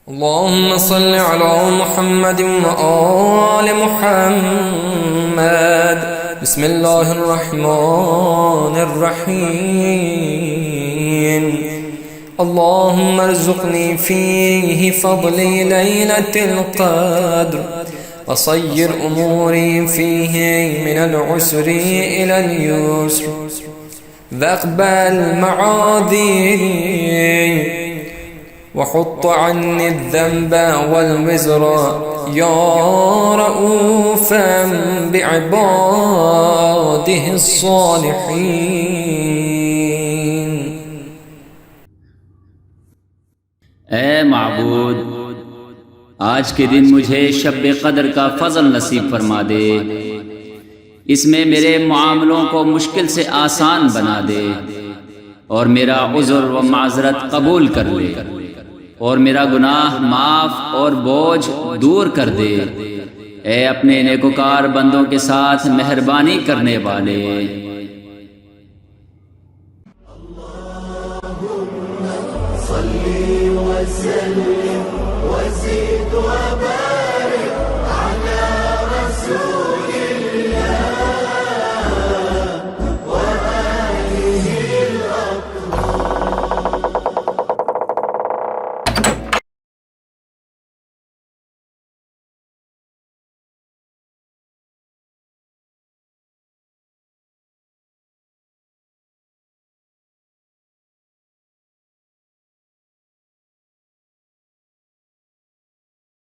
अल्लाहुम्मा सल्लि अला मुहम्मद व आले मुहम्मद। बिस्मिल्लाहिर रहमानिर रहीम। अल्लाहुम्मा अर्ज़ुक़नी फ़ीहि फ़ज़्ली लैलतिल क़द्र व सय्यिर उमूरी फ़ीहि मिनल उस्रि इलल युस्र वक़्बल मआज़िरी वहुत्त अन्नि ज़ंब वल विज़्र या रऊफ़न बिइबादिहिस्सालिहीन। ऐ माबूद, आज के दिन मुझे शब क़द्र का फ़ज़ल नसीब फरमा दे। इसमें मेरे मामलों को मुश्किल से आसान बना दे और मेरा उज़्र व माज़रत कबूल कर ले और मेरा गुनाह माफ़ और बोझ दूर कर दे। ऐ अपने नेकोकार बंदों के साथ मेहरबानी करने वाले। सल्ली व सल्लिम व ज़िद व बारिक